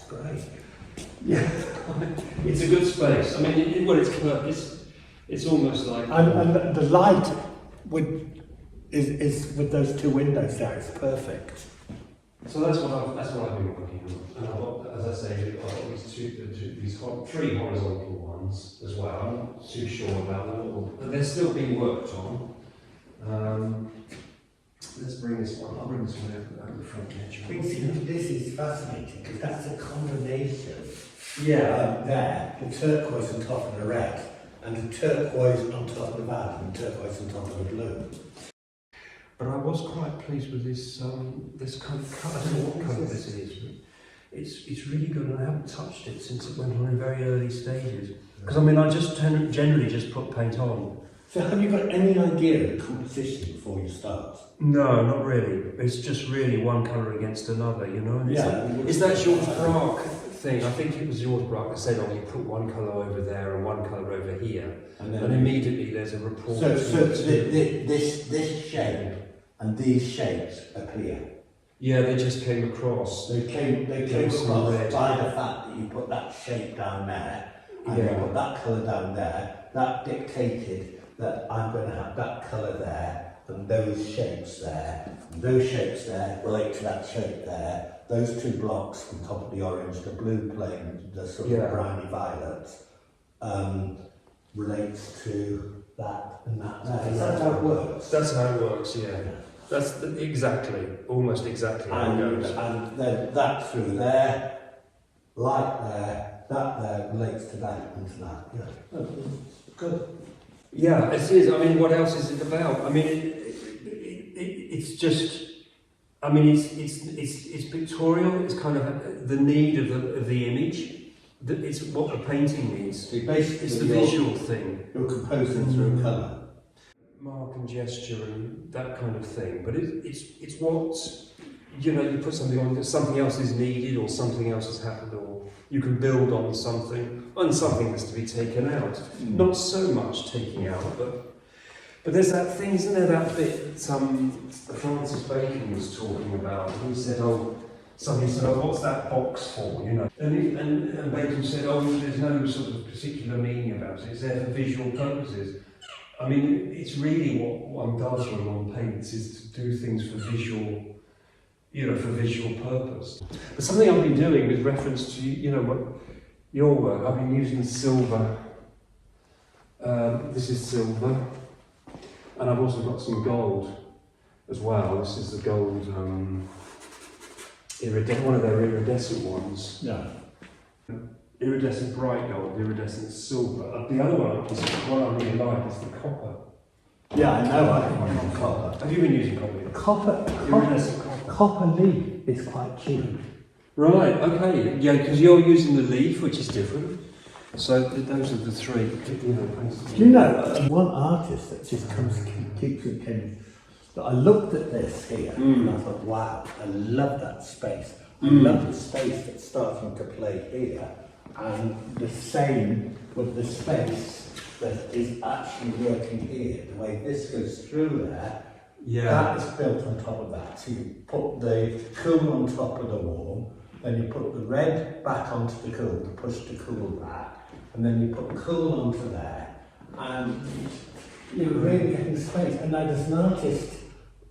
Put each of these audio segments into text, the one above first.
It's great. Yeah, it's a good space. I mean, it's almost like... And the light is with those two windows there, it's perfect. So that's what I've been working on. And I've got, as I say, I've got these three horizontal ones as well. I'm not too sure about them, but they're still being worked on. Let's bring this one. I'll bring this one over the front edge. This is fascinating because that's a combination. Yeah. There, the turquoise on top of the red, and the turquoise on top of that, and the turquoise on top of the blue. But I was quite pleased with this this kind of colour. I don't know what colour this is, but it's really good, and I haven't touched it since it went on in very early stages. Because I mean, I just generally just put paint on. So have you got any idea of the composition before you start? No, not really. It's just really one colour against another, you know. And It's that George Braque thing? I think it was George Braque that said, "Oh, you put one colour over there and one colour over here," and immediately there's a report. So this shape and these shapes appear. Yeah, they just came across. They came across by the fact that you put that shape down there and you put that colour down there. That dictated that I'm going to have that colour there and those shapes there. And those shapes there relate to that shape there. Those two blocks on top of the orange, the blue plane, the sort of browny violet, relates to that and that there. That's how it works. That's how it works, yeah. That's almost exactly how it goes. And then that through there, light there, that there relates to that and to that. Yeah, good. Yeah, it is. I mean, what else is it about? I mean, it's just. I mean, it's pictorial. It's kind of the need of the image. It's what the painting needs. So basically, it's the visual thing. You're composing through colour. Mark and gesture and that kind of thing, but it's what, you know, you put something on, something else is needed or something else has happened, or you can build on something and something has to be taken out. Not so much taking out, but there's that thing, isn't there, that bit Francis Bacon was talking about. He said, somebody said, "Oh, what's that box for?" You know, and Bacon said, "Oh, there's no sort of particular meaning about it. It's there for visual purposes." I mean, it's really what one does when one paints, is to do things for visual, you know, for visual purpose. But something I've been doing with reference to, you know, your work, I've been using silver. This is silver, and I've also got some gold as well. This is the gold, one of their iridescent ones. Yeah. Iridescent bright gold, iridescent silver. The other one is one I really like, is the copper. Yeah, I know I'm on copper. Have you been using copper? Copper leaf is quite cheap. Right, okay. Yeah, because you're using the leaf, which is different. So those are the three. Do you know, one artist that just keeps it that I looked at this here and I thought, wow, I love that space. I love the space that's starting to play here. And the same with the space that is actually working here. The way this goes through there, that is built on top of that. So you put the cool on top of the warm, then you put the red back onto the cool to push the cool back, and then you put cool onto there, and you're really getting space. And now there's an artist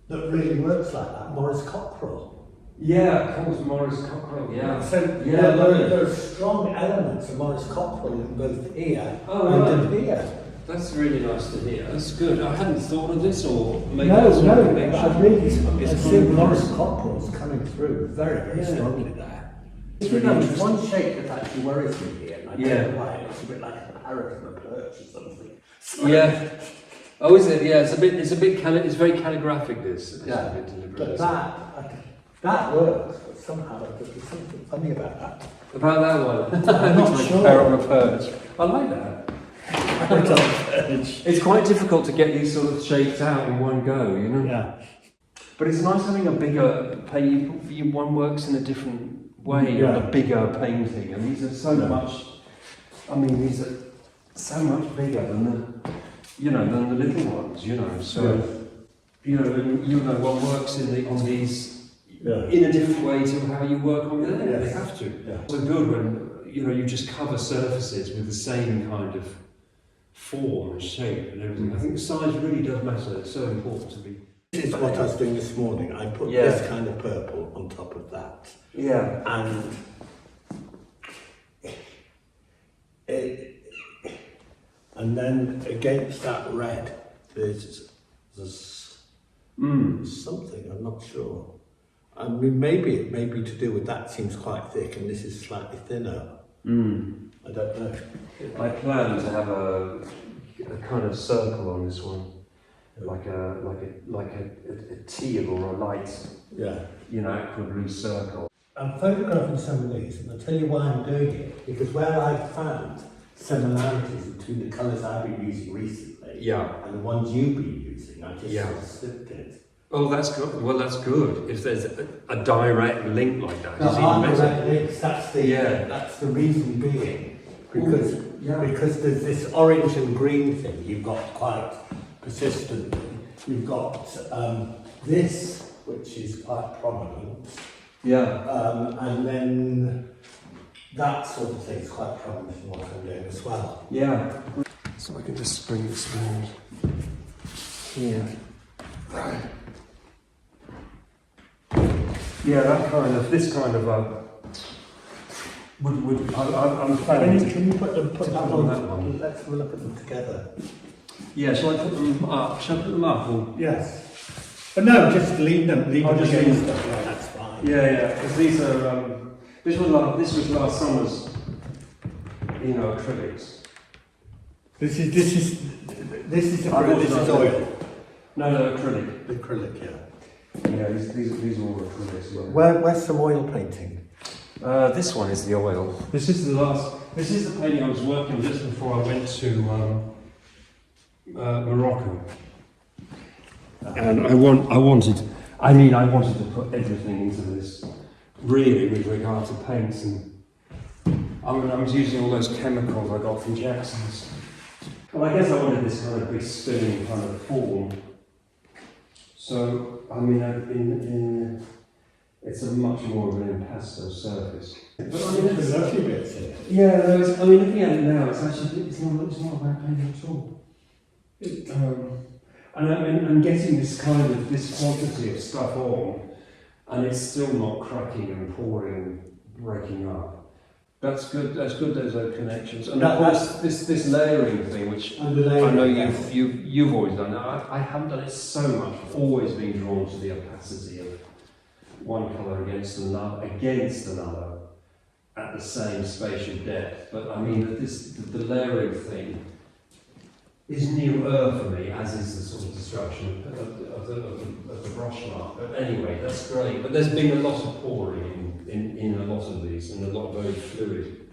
that really works like that, Maurice Cockrell. Yeah, it was Maurice Cockrell, yeah. So there are strong elements of Maurice Cockrell in both here and in here. That's really nice to hear. That's good. I hadn't thought of this, or maybe No, I've really seen Maurice Cockrell's coming through very strongly there. It's really interesting. One shape that actually worries me here, and I don't know why, it's a bit like a parrot on a perch or something. Yeah. Oh, is it? Yeah, it's very calligraphic, this. Yeah, but that works, but somehow there's something funny about that. About that one? I'm not sure. Parrot on a perch. I like that. It's quite difficult to get these sort of shapes out in one go, you know? Yeah. But it's nice having a bigger painting. One works in a different way on a bigger painting, and these are so much, I mean, these are so much bigger than the little ones, you know, so, you know, one works on these, in a different way to how you work on there. Yes. They have to. Yeah. So good when you just cover surfaces with the same kind of form and shape and everything. I think the size really does matter. It's so important to be. This is what I was doing this morning. I put this kind of purple on top of that. Yeah. And then against that red, there's something, I'm not sure. I mean, maybe it may be to do with that seems quite thick and this is slightly thinner. I don't know. I plan to have a kind of circle on this one, like a teal or a light, aqua blue circle. I'm photographing some of these, and I'll tell you why I'm doing it. Because where I've found similarities between the colours I've been using recently and the ones you've been using, I just sort of slipped it. Oh, that's good. Well, that's good. If there's a direct link like that, No, it's even better. direct links, that's the reason being. Because there's this orange and green thing you've got quite persistently. You've got this, which is quite prominent. And then that sort of thing is quite prominent in what I'm doing as well. Yeah. So I can just bring this round here. Right. Yeah, this kind of I'm planning Can you put that on that one? Let's have a look at them together. Yeah, shall I put them up? Shall I put them up? Or? Yes. But no, just leave them just against leave them. Yeah, that's fine. Yeah, because these are this was last summer's acrylics. This is oil. No, acrylic. Acrylic, yeah. Yeah, these are all acrylics. Yeah. Where's some oil painting? This one is the oil. This is the painting I was working on just before I went to Morocco. And I wanted to put everything into this, really, with regard to paints, and I was using all those chemicals I got from Jackson's. Well, I guess I wanted this kind of big spinning kind of form. So, it's a much more of an impasto surface. But There's lovely bits in it. yeah, no, looking at it now, it's not a bad painting at all. And getting this quantity of stuff on, and it's still not cracking and pouring and breaking up. That's good. That's good. There's those connections, and of course this layering thing, which I know you've always done. I haven't done it so much. I've always been drawn to the opacity of one colour against another at the same spatial depth. But I mean, the layering thing is newer for me, as is the sort of destruction of the brush mark. But anyway, that's great. But there's been a lot of pouring in a lot of these, and a lot of very fluid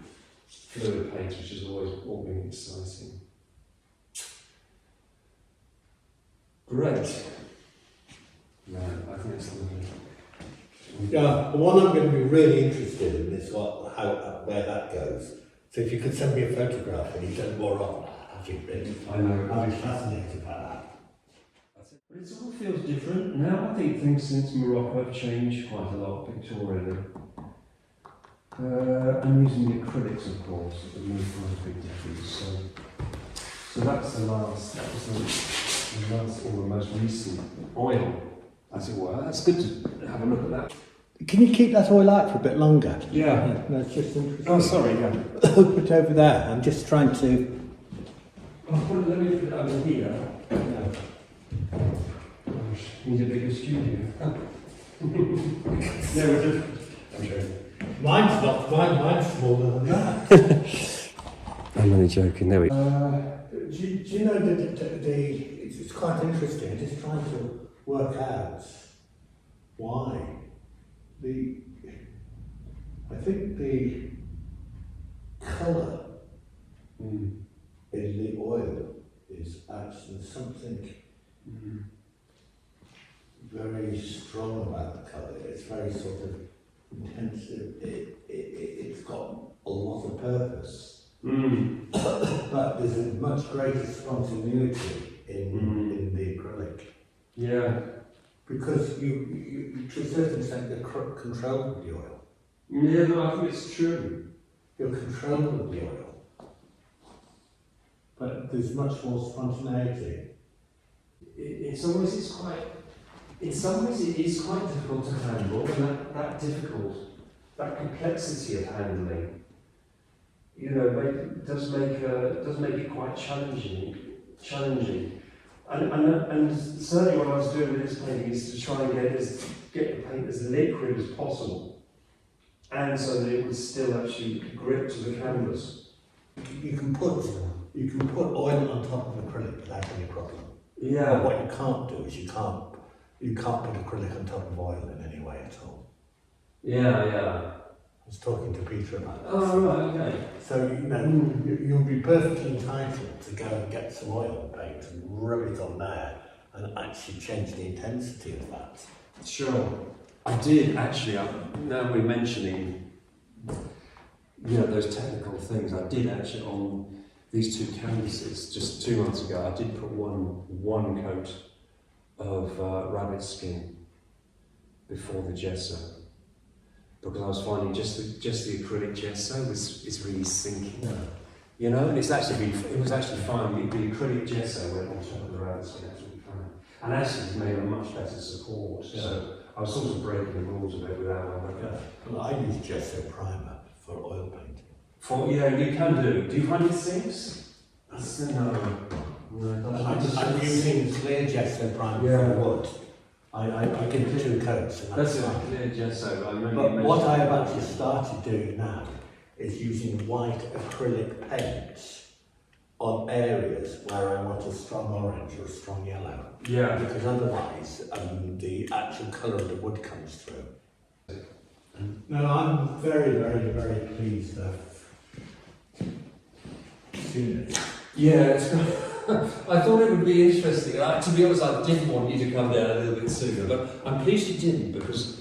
paints, which has always all been exciting. Great. No, I think it's lovely. Yeah, the one I'm going to be really interested in is where that goes. So if you could send me a photograph and you've done more of that, have you really? I know. I'd be fascinated by that. But it all feels different now. I think things since Morocco have changed quite a lot pictorially. I'm using the acrylics, of course, that made quite a big difference. So that was the last or the most recent oil, as it were. That's good to have a look at that. Can you keep that oil out for a bit longer? Yeah. No, it's just interesting. Oh, sorry, yeah. Put it over there. I'm just trying to... Oh, let me put it over here. Need a bigger studio. Yeah, we're just... I'm joking. Mine's not. Mine's smaller than that. I'm only joking. There we go. Do you know that it's quite interesting. I'm just trying to work out why I think the colour in the oil is actually something very strong about the colour. It's very sort of intensive. It's got a lot of purpose. But there's a much greater spontaneity in the acrylic. Yeah. because you to a certain extent, you're controlled with the oil. Yeah, no, I think it's true. You're controlled with the oil. But there's much more spontaneity. In some ways, it is quite difficult to handle, and that complexity of handling, does make it quite challenging. And certainly what I was doing with this painting is to try and get the paint as liquid as possible, and so that it would still actually grip to the canvas. You can put oil on top of acrylic without any problem. Yeah. But what you can't do is you can't put acrylic on top of oil in any way at all. Yeah. I was talking to Peter about this. Oh, right, okay. So you'll be perfectly entitled to go and get some oil and paint and rub it on there and actually change the intensity of that. Sure. I did actually, now we're mentioning those technical things, I did actually on these two canvases, just 2 months ago, I did put one coat of rabbit skin before the gesso, because I was finding just the acrylic gesso is really sinking, and it was actually fine. The acrylic gesso went on top of the rabbit skin, absolutely fine, and actually it's made a much better support. Yeah. So I was sort of breaking the rules a bit with that one. Yeah. Well, I use gesso primer for oil painting. You can do. Do you find it sinks? No. I'm using clear gesso primer for wood. I give 2 coats. And that's it, clear gesso. But what I have actually started doing now is using white acrylic paints on areas where I want a strong orange or a strong yellow. Yeah. Because otherwise the actual colour of the wood comes through. No, I'm very, very, very pleased to have seen it. Yeah, I thought it would be interesting. To be honest, I did want you to come down a little bit sooner, but I'm pleased you didn't, because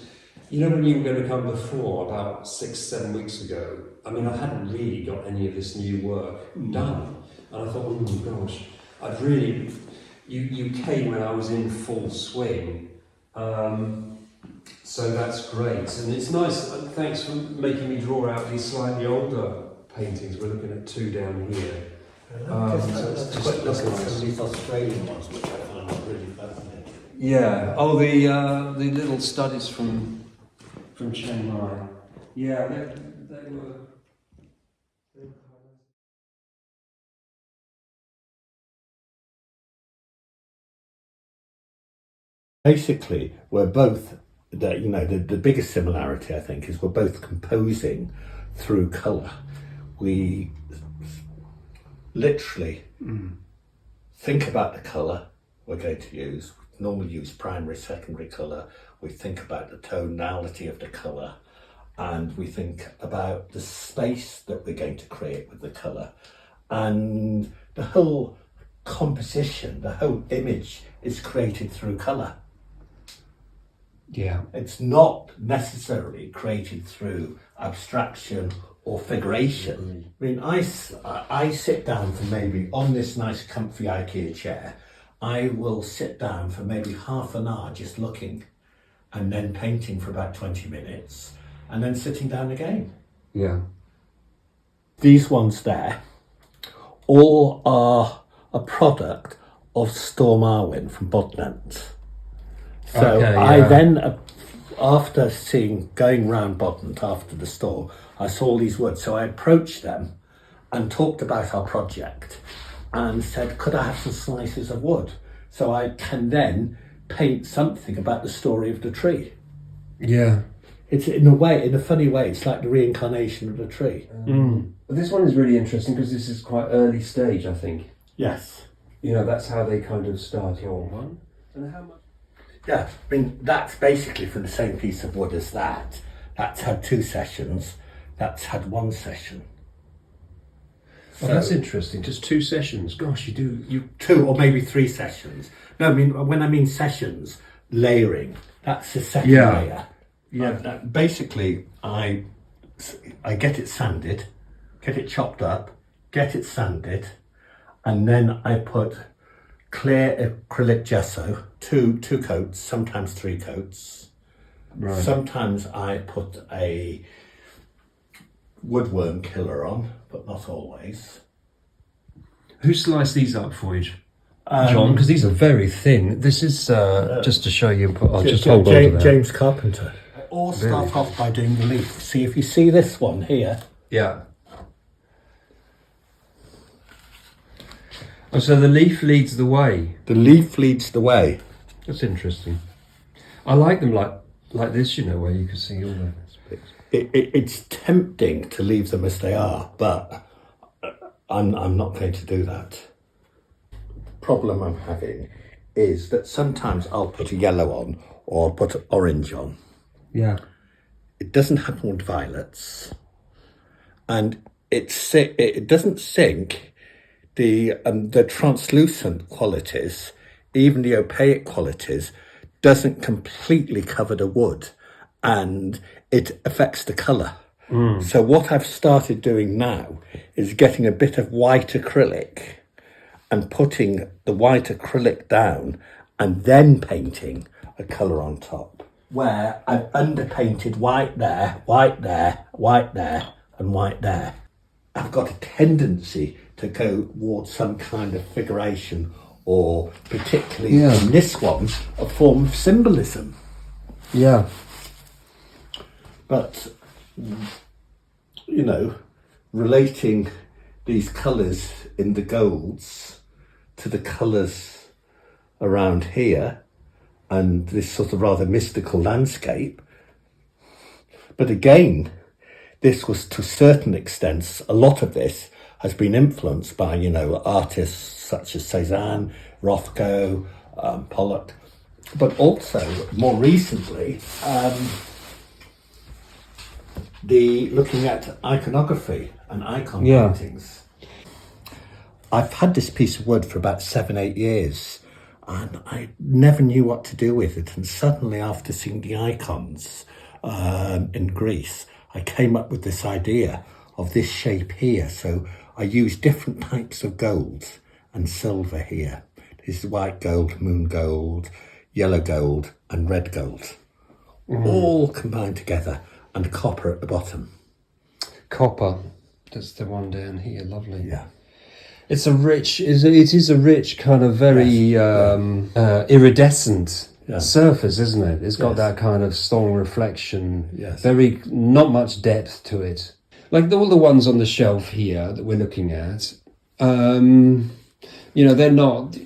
when you were going to come before, about 6-7 weeks ago, I hadn't really got any of this new work done. And I thought, oh gosh, you came when I was in full swing. So that's great. And it's nice, thanks for making me draw out these slightly older paintings. We're looking at 2 down here. Let's look at some of these Australian ones, which I find really fascinating. Yeah. Oh, the little studies from Chiang Mai. Yeah, they were. Basically, we're both, the biggest similarity I think is we're both composing through colour. We literally think about the colour we're going to use. We normally use primary, secondary colour. We think about the tonality of the colour, and we think about the space that we're going to create with the colour. And the whole composition, the whole image is created through colour. Yeah. It's not necessarily created through abstraction or figuration. I sit down for maybe, on this nice comfy IKEA chair, I will sit down for maybe half an hour just looking, and then painting for about 20 minutes, and then sitting down again. Yeah. These ones there all are a product of Storm Arwen from Bodnant. So okay, yeah. I then, after going round Bodnant after the storm, I saw all these woods. So I approached them and talked about our project and said, could I have some slices of wood? So I can then paint something about the story of the tree. Yeah. It's in a funny way, it's like the reincarnation of the tree. But this one is really interesting because this is quite early stage, I think. Yes. That's how they kind of start your one. And how much? Yeah, that's basically from the same piece of wood as that. That's had 2 sessions. That's had 1 session. So, that's interesting. Just 2 sessions. Gosh, you 2 or maybe 3 sessions. No, when I mean sessions, layering. That's the second layer. Yeah. Basically, I get it sanded, get it chopped up, get it sanded, and then I put clear acrylic gesso two coats, sometimes 3 coats. Right. Sometimes I put a woodworm killer on, but not always. Who sliced these up for you, John? Because these are very thin. This is just to show you. I'll just hold on to that. James Carpenter. I all start off by doing the leaf. See, if you see this one here. Yeah. Oh, so the leaf leads the way. The leaf leads the way. That's interesting. I like them like this, you know, where you can see all the bits. It's tempting to leave them as they are, but I'm not going to do that. Problem I'm having is that sometimes I'll put a yellow on or I'll put orange on. Yeah. It doesn't happen with violets, and it doesn't sink the translucent qualities, even the opaque qualities, doesn't completely cover the wood, and it affects the colour. So what I've started doing now is getting a bit of white acrylic and putting the white acrylic down and then painting a colour on top, where I've underpainted white there, white there, white there and white there. I've got a tendency to go towards some kind of figuration, or particularly in this one, a form of symbolism. Yeah. But, you know, relating these colours in the golds to the colours around here and this sort of rather mystical landscape. But again, this was to certain extents, a lot of this has been influenced by, you know, artists such as Cézanne, Rothko, Pollock, but also more recently, looking at iconography and icon paintings. I've had this piece of wood for about 7-8 years, and I never knew what to do with it. And suddenly, after seeing the icons in Greece, I came up with this idea of this shape here. So I used different types of gold and silver here. This is white gold, moon gold, yellow gold, and red gold, all combined together, and copper at the bottom. Copper. That's the one down here. Lovely. Yeah. It is a rich kind of very iridescent surface, isn't it? It's got that kind of strong reflection. Yes. Very, not much depth to it. Like all the ones on the shelf here that we're looking at, you know, they're not.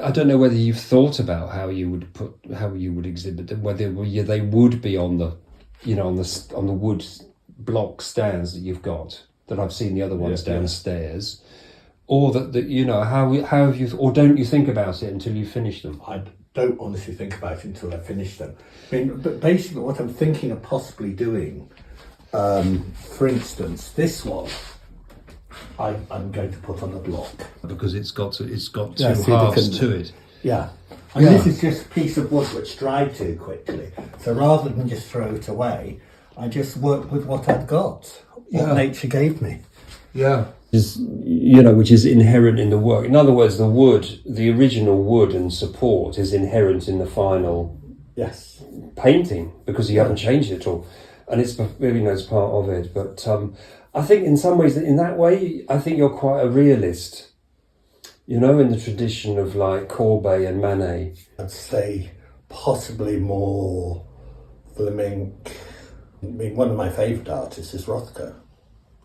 I don't know whether you've thought about how you would exhibit them, whether they would be on the, you know, on the wood block stands that you've got, that I've seen the other ones downstairs. Or that you know, how have you, or don't you think about it until you finish them? I don't honestly think about it until I finish them. I mean, but basically what I'm thinking of possibly doing, for instance, this one, I'm going to put on a block. Because it's got two halves to it. Yeah. And this is just a piece of wood which dried too quickly. So rather than just throw it away, I just worked with what I'd got, what nature gave me. Yeah. Which is inherent in the work. In other words, the original wood and support is inherent in the final painting, because you haven't changed it at all, and it's it's part of it. But I think in some ways, in that way, I think you're quite a realist. You know, in the tradition of like Courbet and Manet. I'd say possibly more Fleming. I mean, one of my favourite artists is Rothko.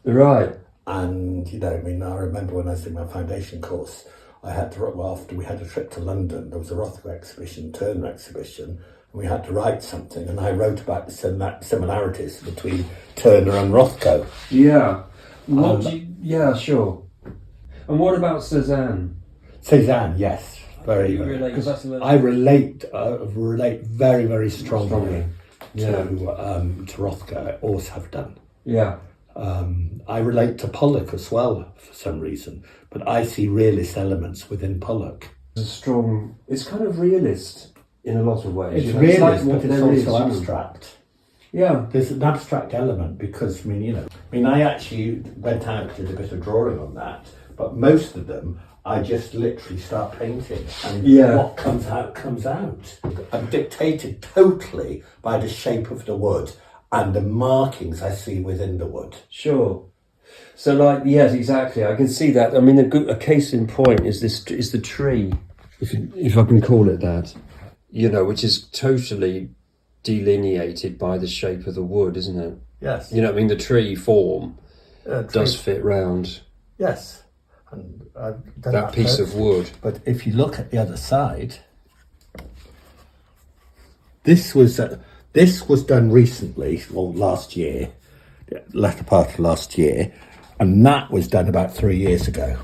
Right. And, you know, I mean, I remember when I was doing my foundation course, after we had a trip to London, there was a Rothko exhibition, Turner exhibition, and we had to write something, and I wrote about the similarities between Turner and Rothko. Yeah. Sure. And what about Cézanne? Cézanne, yes, very. I relate very, very strongly to Rothko. I always have done. Yeah. I relate to Pollock as well for some reason, but I see realist elements within Pollock. It's kind of realist in a lot of ways. It's realist, but it's also abstract. Yeah. There's an abstract element because, I actually went out and did a bit of drawing on that, but most of them I just literally start painting, and Yeah. what comes out comes out. I'm dictated totally by the shape of the wood and the markings I see within the wood. Sure. So, like, yes, exactly. I can see that. I mean, a case in point is the tree, if I can call it that. You know, which is totally delineated by the shape of the wood, isn't it? Yes. You know, I mean, the tree form does fit round. Yes. And I've done That piece of wood. But if you look at the other side, this was done recently, or last year, latter part of last year, and that was done about 3 years ago.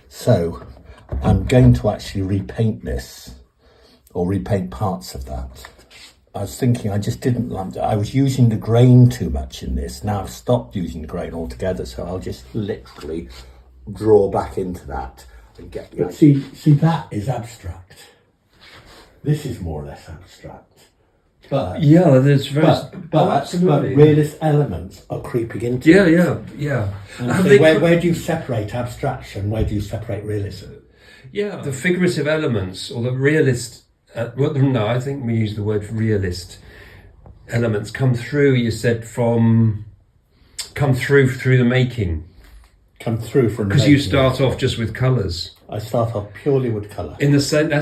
So I'm going to actually repaint this, or repaint parts of that. I was thinking I just didn't like I was using the grain too much in this. Now I've stopped using the grain altogether, so I'll just literally draw back into that and get the. But see, that is abstract. This is more or less abstract. But Yeah, there's very. but realist elements are creeping into it. Yeah. And so where do you separate abstraction? Where do you separate realism? Yeah, the figurative elements or the realist. No, I think we use the word realist elements come through. You said through the making. Come through from Because you start off just with colours. I start off purely with colour. In the same, I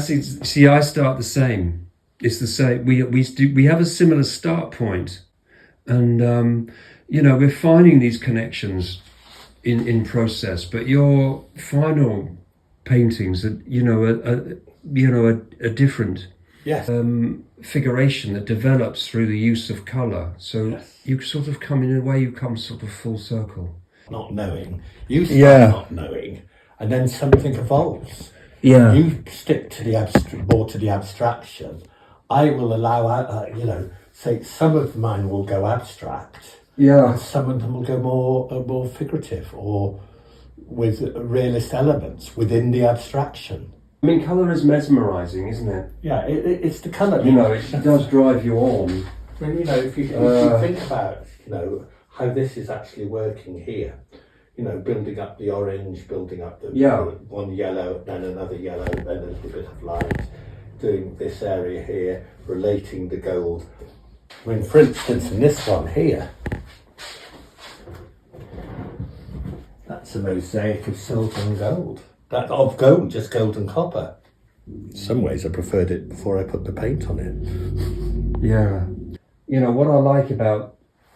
start the same. It's the same. We have a similar start point, and you know, we're finding these connections in process. But your final paintings, are a different Yes. figuration that develops through the use of colour. So Yes. you sort of come in a way. You come sort of full circle. Not knowing. You start not knowing, and then something evolves. Yeah. You stick to the more to the abstraction. I will allow, say some of mine will go abstract, Yeah. and some of them will go more figurative or with realist elements within the abstraction. I mean, colour is mesmerising, isn't it? Yeah, it's the colour. You know, it does drive you on. I mean, if you think about, how this is actually working here, building up the orange, building up the one yellow, then another yellow, then a little bit of light, doing this area here, relating the gold. I mean, for instance, in this one here, that's a mosaic of silver and gold. That of gold, just gold and copper. In some ways, I preferred it before I put the paint on it. Yeah. You know what I like about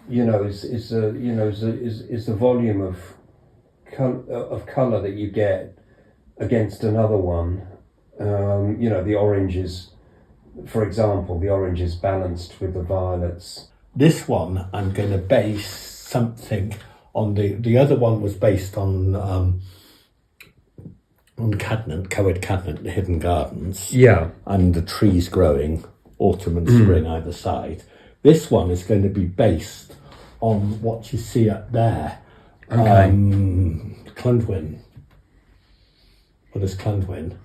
is the volume of colour that you get against another one. The oranges, for example, the orange is balanced with the violets. This one, I'm going to base something on the other one was based on Cadnan, Coed Cadnan, the Hidden Gardens. Yeah. And the trees growing, autumn and spring either side. This one is going to be based on what you see up there. Okay. Llandudno. What is Llandudno?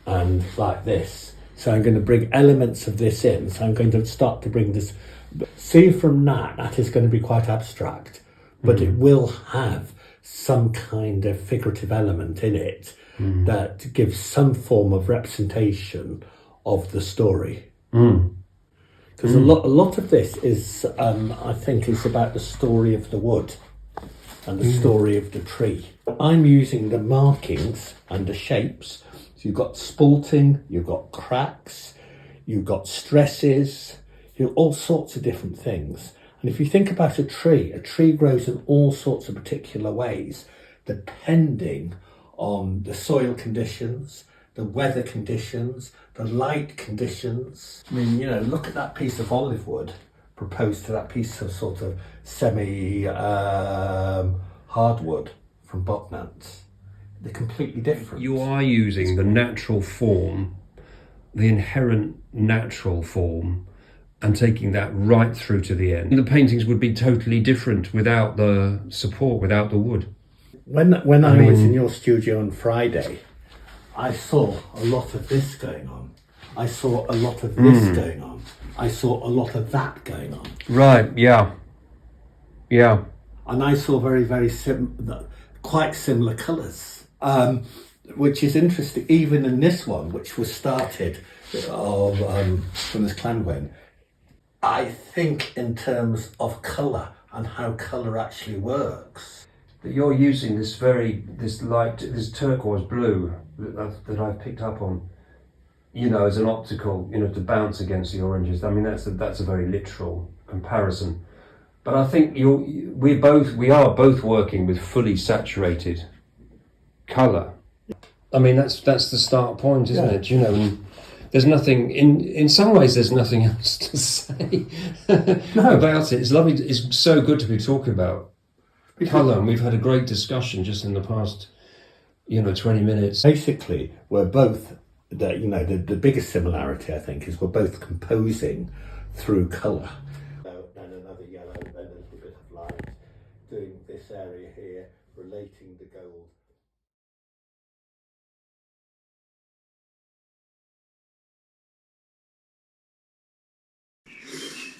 And like this. So I'm going to bring elements of this in. So I'm going to start to bring this. See, from that is going to be quite abstract, but it will have some kind of figurative element in it that gives some form of representation of the story. Because a lot of this is, I think, is about the story of the wood and the story of the tree. I'm using the markings and the shapes. So you've got spalting, you've got cracks, you've got stresses, all sorts of different things. And if you think about a tree grows in all sorts of particular ways, depending on the soil conditions, the weather conditions, the light conditions. I mean, look at that piece of olive wood proposed to that piece of sort of semi-hardwood from Botnant. They're completely different. You are using the natural form, the inherent natural form, and taking that right through to the end. The paintings would be totally different without the support, without the wood. When I was in your studio on Friday, I saw a lot of this going on. I saw a lot of this going on. I saw a lot of that going on. Right, yeah. Yeah. And I saw very, very quite similar colours. which is interesting, even in this one, which was started from this Llanwyn, I think in terms of colour and how colour actually works. You're using this this turquoise blue that I've picked up on, as an optical, to bounce against the oranges. I mean, that's a very literal comparison. But I think we are both working with fully saturated colour. I mean, that's the start point, isn't it? And there's nothing in some ways. There's nothing else to say about it. It's lovely. It's so good to be talking about colour, and we've had a great discussion just in the past, 20 minutes. Basically, we're both the biggest similarity I think is we're both composing through colour. And another yellow, and a little bit of light, doing this area here, relating the gold.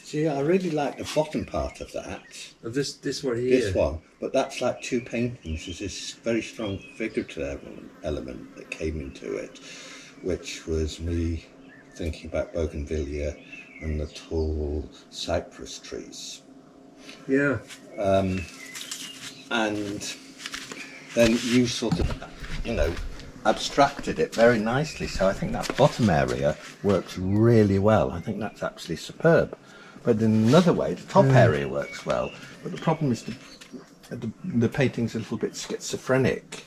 See, I really like the bottom part of that. Of this one here. This one, but that's like two paintings. There's this very strong figurative element that came into it, which was me thinking about bougainvillea and the tall cypress trees. Yeah. And then you sort of, abstracted it very nicely. So I think that bottom area works really well. I think that's absolutely superb. But in another way, the top area works well. But the problem is the painting's a little bit schizophrenic.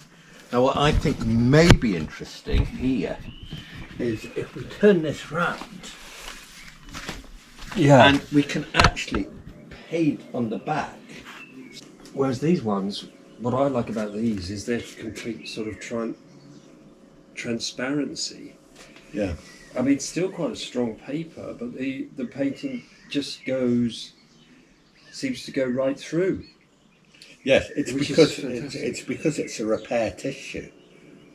Now, what I think may be interesting here is if we turn this round, and we can actually paint on the back. Whereas these ones, what I like about these is their complete sort of transparency. Yeah. I mean, it's still quite a strong paper, but the painting just seems to go right through. Yes, it's because it's a repair tissue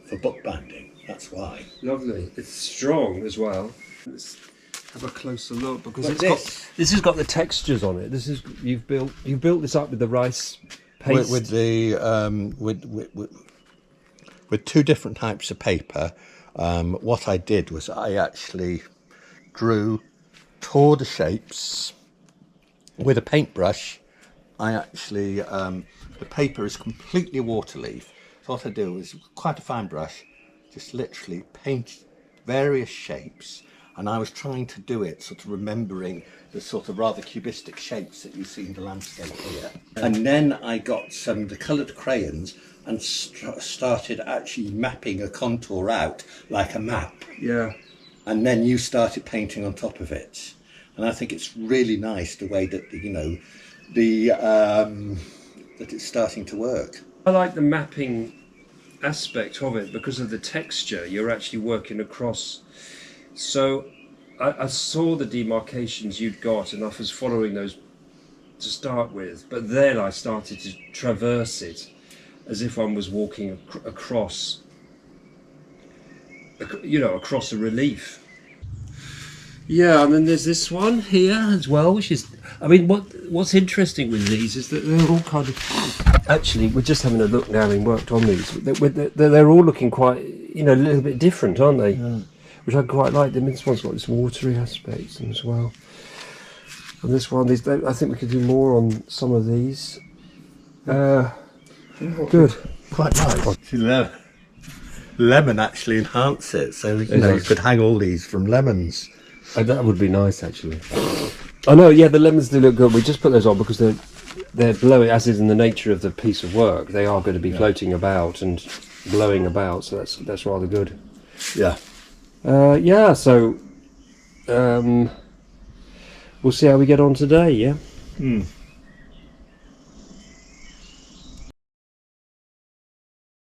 for bookbinding. That's why. Lovely. It's strong as well. Let's have a closer look because this has got the textures on it. You've built this up with the rice paste with two different types of paper. What I did was I actually tore the shapes with a paintbrush. I actually the paper is completely water leaf. So what I do is quite a fine brush, just literally paint various shapes, and I was trying to do it sort of remembering the sort of rather cubistic shapes that you see in the landscape here. And then I got the coloured crayons and started actually mapping a contour out like a map. Yeah. And then you started painting on top of it. And I think it's really nice the way that that it's starting to work. I like the mapping aspect of it because of the texture. You're actually working across. So I saw the demarcations you'd got, and I was following those to start with. But then I started to traverse it as if one was walking across, across a relief. Yeah, and then there's this one here as well, which is, I mean, what's interesting with these is that they're all kind of, actually, we're just having a look now, having worked on these, they're all looking quite, a little bit different, aren't they? Yeah. Which I quite like. This one's got this watery aspect as well. And this one, I think we could do more on some of these. Good. Quite nice. Lemon actually enhances it, so you could hang all these from lemons. That would be nice, actually. I know, yeah, the lemons do look good. We just put those on because they're blowing, as is in the nature of the piece of work. They are going to be floating about and blowing about, so that's rather good. Yeah. So we'll see how we get on today, yeah?